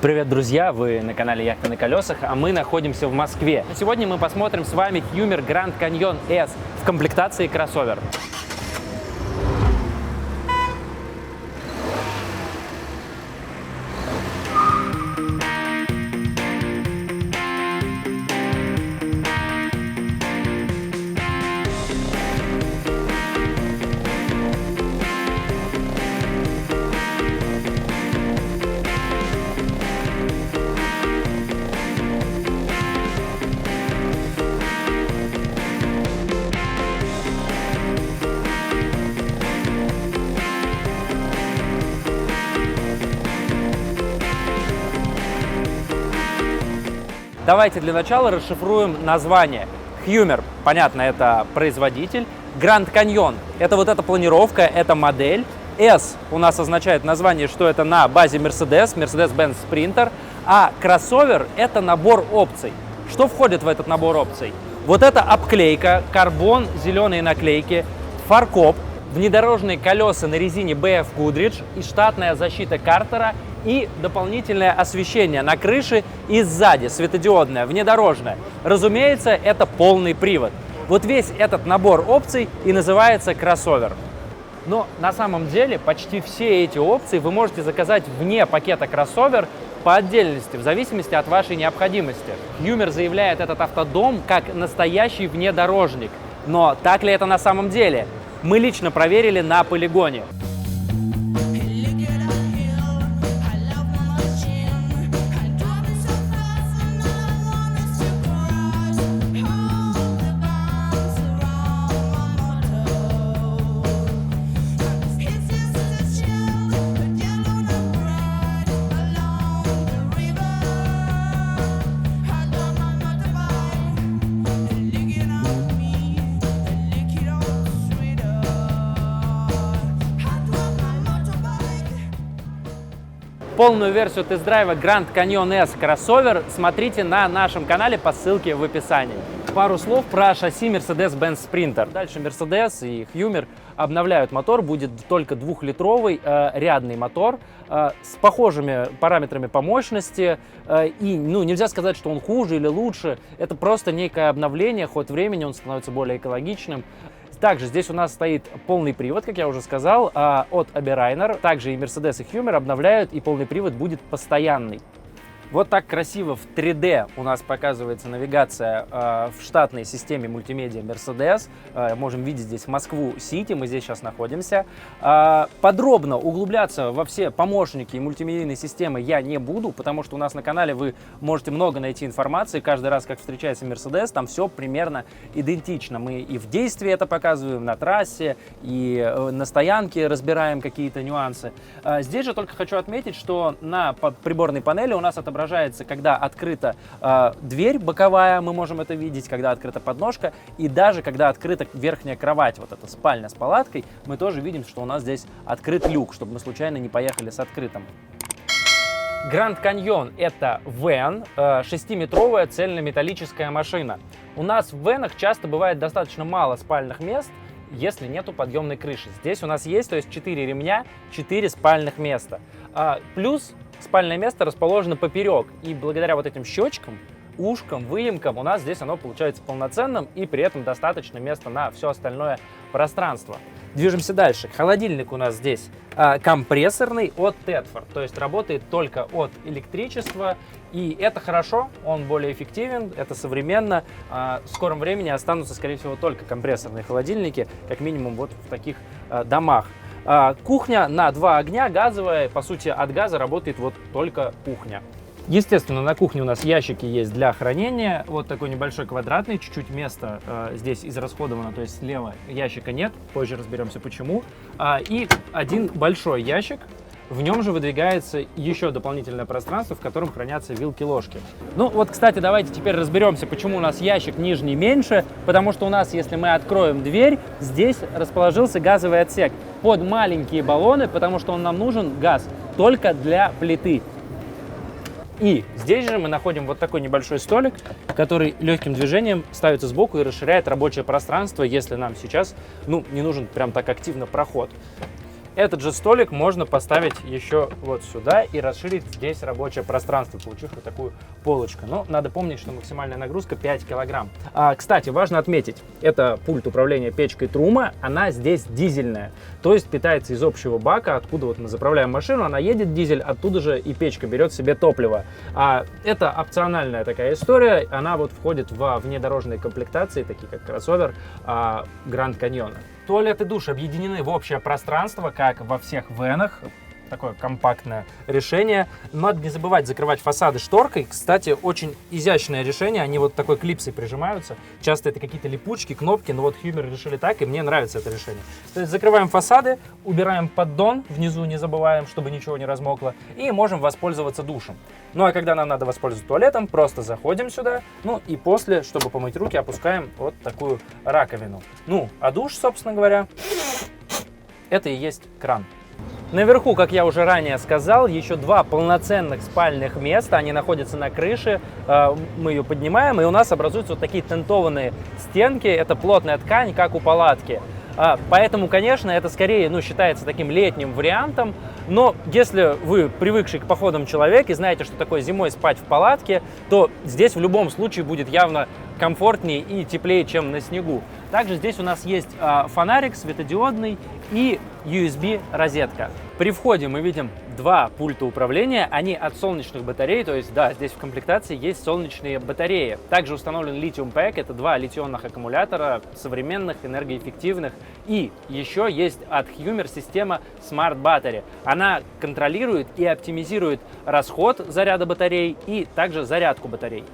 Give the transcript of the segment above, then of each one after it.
Привет, друзья! Вы на канале Яхты на колесах, а мы находимся в Москве. Сегодня мы посмотрим с вами Hummer Grand Canyon S в комплектации кроссовер. Давайте для начала расшифруем название. Hummer, понятно, это производитель. Grand Canyon – это вот эта планировка, это модель. S у нас означает название, что это на базе Mercedes-Benz Sprinter. А кроссовер – это набор опций. Что входит в этот набор опций? Вот это обклейка, карбон, зеленые наклейки, фаркоп, внедорожные колеса на резине BF Goodrich и штатная защита картера и дополнительное освещение на крыше и сзади, светодиодное, внедорожное. Разумеется, это полный привод. Вот весь этот набор опций и называется кроссовер. Но на самом деле почти все эти опции вы можете заказать вне пакета кроссовер по отдельности, в зависимости от вашей необходимости. Hummer заявляет этот автодом как настоящий внедорожник. Но так ли это на самом деле? Мы лично проверили на полигоне. Полную версию тест-драйва Grand Canyon S кроссовер смотрите на нашем канале по ссылке в описании. Пару слов про шасси Mercedes-Benz Sprinter. Дальше Mercedes и Hummer обновляют мотор, будет только 2-литровый рядный мотор с похожими параметрами по мощности. И нельзя сказать, что он хуже или лучше, это просто некое обновление, ход времени он становится более экологичным. Также здесь у нас стоит полный привод, как я уже сказал, от Abe Reiner. Также и Mercedes, и Hummer обновляют, и полный привод будет постоянный. Вот так красиво в 3D у нас показывается навигация в штатной системе мультимедиа Mercedes. Можем видеть здесь Москву-Сити, мы здесь сейчас находимся. Подробно углубляться во все помощники и мультимедийные системы я не буду, потому что у нас на канале вы можете много найти информации. Каждый раз, как встречается Mercedes, там все примерно идентично. Мы и в действии это показываем, на трассе, и на стоянке разбираем какие-то нюансы. Здесь же только хочу отметить, что на приборной панели у нас отображается, когда открыта дверь боковая, мы можем это видеть, когда открыта подножка, и даже когда открыта верхняя кровать, вот эта спальня с палаткой, мы тоже видим, что у нас здесь открыт люк, чтобы мы случайно не поехали с открытым. Grand Canyon – это вэн, 6-метровая цельнометаллическая машина. У нас в вэнах часто бывает достаточно мало спальных мест, если нету подъемной крыши. Здесь у нас есть, то есть 4 ремня, 4 спальных места. Плюс спальное место расположено поперек, и благодаря вот этим щечкам, ушкам, выемкам у нас здесь оно получается полноценным, и при этом достаточно места на все остальное пространство. Движемся дальше. Холодильник у нас здесь компрессорный от Tedford, то есть работает только от электричества, и это хорошо, он более эффективен, это современно. В скором времени останутся, скорее всего, только компрессорные холодильники, как минимум вот в таких домах. Кухня на 2 огня, газовая, по сути от газа работает вот только кухня. Естественно, на кухне у нас ящики есть для хранения, вот такой небольшой квадратный, чуть-чуть места здесь израсходовано, то есть слева ящика нет, позже разберемся почему. И один большой ящик, в нем же выдвигается еще дополнительное пространство, в котором хранятся вилки-ложки. Ну вот, кстати, давайте теперь разберемся, почему у нас ящик нижний меньше, потому что у нас, если мы откроем дверь, здесь расположился газовый отсек под маленькие баллоны, потому что он нам нужен, газ, только для плиты. И здесь же мы находим вот такой небольшой столик, который легким движением ставится сбоку и расширяет рабочее пространство, если нам сейчас не нужен прям так активно проход. Этот же столик можно поставить еще вот сюда и расширить здесь рабочее пространство, получив вот такую полочку. Но надо помнить, что максимальная нагрузка 5 килограмм. Кстати, важно отметить, это пульт управления печкой Truma, она здесь дизельная, то есть питается из общего бака, откуда вот мы заправляем машину, она едет дизель, оттуда же и печка берет себе топливо. Это опциональная такая история, она вот входит во внедорожные комплектации, такие как кроссовер Grand Canyon. Туалет и душ объединены в общее пространство, как во всех венах. Такое компактное решение. Надо не забывать закрывать фасады шторкой. Кстати, очень изящное решение. Они вот такой клипсой прижимаются. Часто это какие-то липучки, кнопки, но вот Hummer решили так, и мне нравится это решение. То есть закрываем фасады, убираем поддон, внизу не забываем, чтобы ничего не размокло, и можем воспользоваться душем. Ну а когда нам надо воспользоваться туалетом, просто заходим сюда, ну и после, чтобы помыть руки, опускаем вот такую раковину. Ну, а душ, собственно говоря, это и есть кран. Наверху, как я уже ранее сказал, еще два полноценных спальных места. Они находятся на крыше. Мы ее поднимаем, и у нас образуются вот такие тентованные стенки. Это плотная ткань, как у палатки. Поэтому, конечно, это скорее считается таким летним вариантом. Но если вы привыкший к походам человек и знаете, что такое зимой спать в палатке, то здесь в любом случае будет явно комфортнее и теплее, чем на снегу. Также здесь у нас есть фонарик светодиодный и USB-розетка. При входе мы видим два пульта управления, они от солнечных батарей, то есть да, здесь в комплектации есть солнечные батареи. Также установлен Lithium Pack, это два литионных аккумулятора, современных, энергоэффективных. И еще есть от Hummer система Smart Battery. Она контролирует и оптимизирует расход заряда батарей и также зарядку батарей.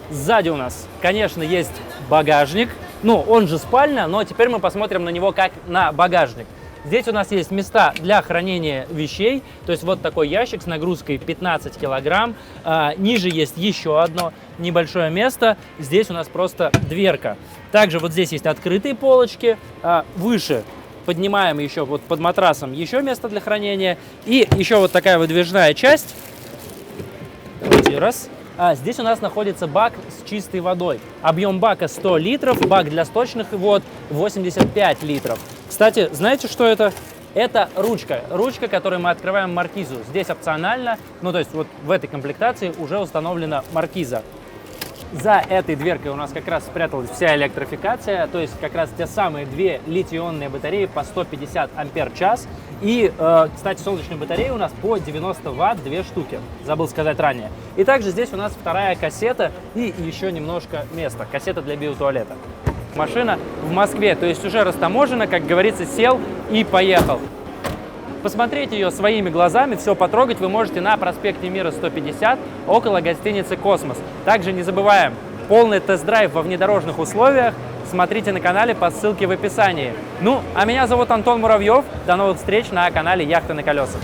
Сзади у нас, конечно, есть багажник. Он же спальня, но теперь мы посмотрим на него как на багажник. Здесь у нас есть места для хранения вещей, то есть вот такой ящик с нагрузкой 15 килограмм. Ниже есть еще одно небольшое место, здесь у нас просто дверка. Также вот здесь есть открытые полочки, выше поднимаем еще вот под матрасом еще место для хранения. И еще вот такая выдвижная часть. Давайте раз. Здесь у нас находится бак с чистой водой. Объем бака 100 литров, бак для сточных вод 85 литров. Кстати, знаете, что это? Это ручка. Ручка, которой мы открываем маркизу. Здесь опционально, то есть вот в этой комплектации уже установлена маркиза. За этой дверкой у нас как раз спряталась вся электрификация, то есть как раз те самые две литий-ионные батареи по 150 ампер-час. И, кстати, солнечные батареи у нас по 90 ватт, две штуки, забыл сказать ранее. И также здесь у нас вторая кассета и еще немножко места, кассета для биотуалета. Машина в Москве, то есть уже растаможена, как говорится, сел и поехал. Посмотреть ее своими глазами, все потрогать вы можете на проспекте Мира 150 около гостиницы «Космос». Также не забываем, полный тест-драйв во внедорожных условиях смотрите на канале по ссылке в описании. А меня зовут Антон Муравьев. До новых встреч на канале «Яхты на колесах».